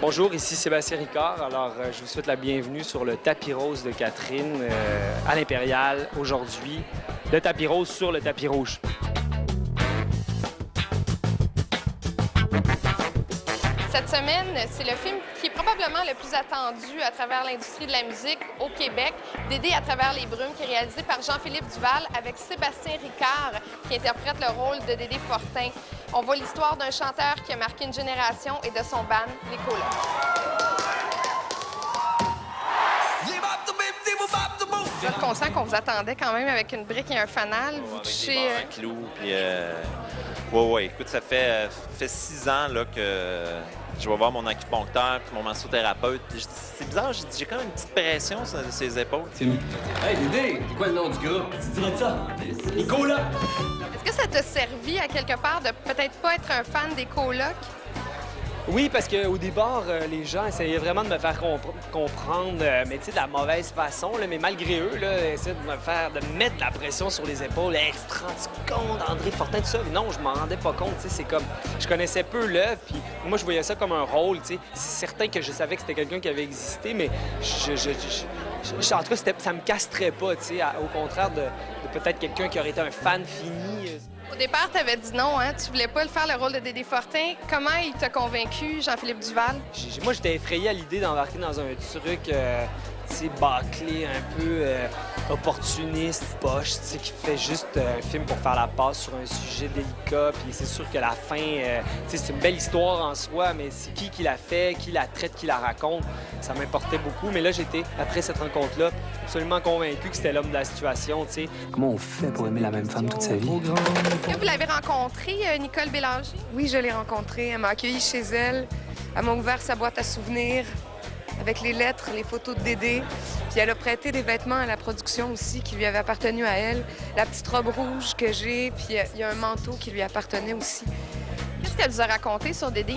Bonjour, ici Sébastien Ricard. Alors, je vous souhaite la bienvenue sur le tapis rose de Catherine à l'Impérial. Aujourd'hui, le tapis rose sur le tapis rouge. Cette semaine, c'est le film qui est probablement le plus attendu à travers l'industrie de la musique au Québec, Dédé à travers les brumes, qui est réalisé par Jean-Philippe Duval avec Sébastien Ricard, qui interprète le rôle de Dédé Fortin. On voit l'histoire d'un chanteur qui a marqué une génération et de son band, les Colocs. Vous êtes conscient qu'on vous attendait quand même avec une brique et un fanal. Vous touchez... un clou, puis... Ouais, écoute, ça fait 6 ans là, que je vais voir mon acupuncteur puis mon massothérapeute. C'est bizarre, j'ai quand même une petite pression sur ses épaules. Hey, Dédé, c'est quoi le nom du gars? Tu dirais ça? Nicolas! Est-ce que ça t'a servi à quelque part de peut-être pas être un fan des Colocs? Oui, parce qu'au départ, les gens essayaient vraiment de me faire comprendre, mais tu sais, de la mauvaise façon, là, mais malgré eux, là, essayaient de me mettre de la pression sur les épaules. Hey, tu te rends compte, André Fortin, tout ça? Mais non, je m'en rendais pas compte, tu sais, c'est comme... Je connaissais peu l'œuvre, puis moi, je voyais ça comme un rôle, tu sais. C'est certain que je savais que c'était quelqu'un qui avait existé, mais en tout cas, ça me castrait pas, tu sais, au contraire de peut-être quelqu'un qui aurait été un fan fini. Au départ, tu avais dit non, hein? Tu voulais pas le faire, le rôle de Dédé Fortin. Comment il t'a convaincu, Jean-Philippe Duval? Moi, j'étais effrayé à l'idée d'embarquer dans un truc, tu sais, bâclé, un peu opportuniste, poche, tu sais, qui fait juste un film pour faire la passe sur un sujet délicat. Puis c'est sûr que la fin, tu sais, c'est une belle histoire en soi, mais c'est qui la fait, qui la traite, qui la raconte, ça m'importait beaucoup. Mais là, j'étais, après cette rencontre-là, absolument convaincu que c'était l'homme de la situation, tu sais. Comment on fait pour aimer la même femme toute sa vie? Est-ce que vous l'avez rencontrée, Nicole Bélanger? Oui, je l'ai rencontrée. Elle m'a accueillie chez elle. Elle m'a ouvert sa boîte à souvenirs avec les lettres, les photos de Dédé. Puis elle a prêté des vêtements à la production aussi qui lui avaient appartenu à elle. La petite robe rouge que j'ai, puis il y a un manteau qui lui appartenait aussi. Qu'est-ce qu'elle vous a raconté sur Dédé?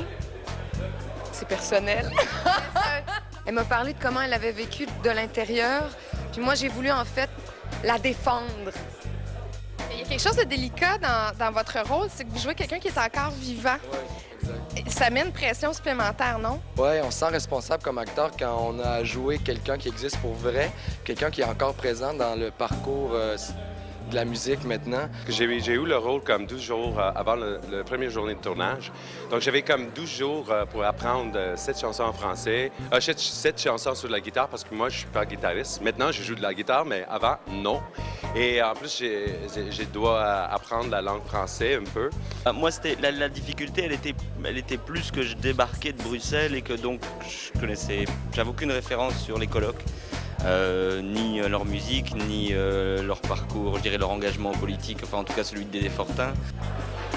C'est personnel. Elle m'a parlé de comment elle avait vécu de l'intérieur. Puis moi, j'ai voulu en fait la défendre. Il y a quelque chose de délicat dans votre rôle, c'est que vous jouez quelqu'un qui est encore vivant. Oui, exact. Ça met une pression supplémentaire, non? Oui, on se sent responsable comme acteur quand on a joué quelqu'un qui existe pour vrai, quelqu'un qui est encore présent dans le parcours de la musique maintenant. J'ai eu le rôle comme 12 jours avant la première journée de tournage. Donc, j'avais comme 12 jours pour apprendre 7 chansons en français, 7 chansons sur la guitare parce que moi, je suis pas guitariste. Maintenant, je joue de la guitare, mais avant, non. Et en plus, j'ai dois apprendre la langue française un peu. Moi, la difficulté, elle était plus que je débarquais de Bruxelles et que donc j'avais aucune référence sur les Colocs. Ni leur musique, ni leur parcours, je dirais leur engagement politique, enfin en tout cas celui de Dédé Fortin.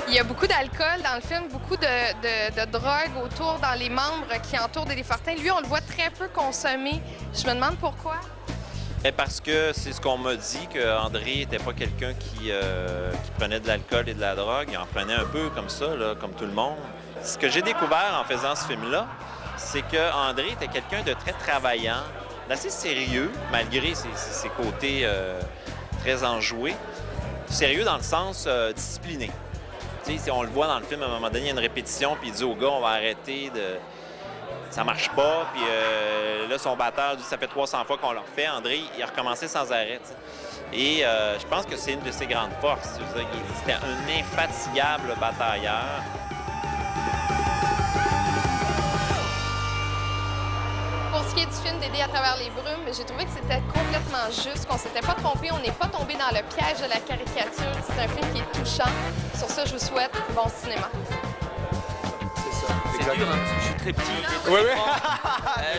Il y a beaucoup d'alcool dans le film, beaucoup de drogue autour dans les membres qui entourent Dédé Fortin. Lui, on le voit très peu consommer. Je me demande pourquoi. Et parce que c'est ce qu'on m'a dit, qu'André n'était pas quelqu'un qui prenait de l'alcool et de la drogue. Il en prenait un peu comme ça, là, comme tout le monde. Ce que j'ai découvert en faisant ce film-là, c'est qu'André était quelqu'un de très travaillant, d'assez sérieux, malgré ses côtés très enjoués. Sérieux dans le sens discipliné. Tu sais, on le voit dans le film, à un moment donné, il y a une répétition, puis il dit au gars, on va arrêter de... Ça marche pas, puis là, son batteur dit, ça fait 300 fois qu'on le refait. André, il a recommencé sans arrêt, t'sais. Et je pense que c'est une de ses grandes forces. C'était un infatigable batailleur. Pour ce qui est du film Dédé à travers les brumes, j'ai trouvé que c'était complètement juste, qu'on s'était pas trompé, on n'est pas tombé dans le piège de la caricature. C'est un film qui est touchant. Sur ça, je vous souhaite bon cinéma. C'est dur, hein, parce que je suis très petit. Oui, oui.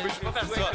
Je peux pas faire ça.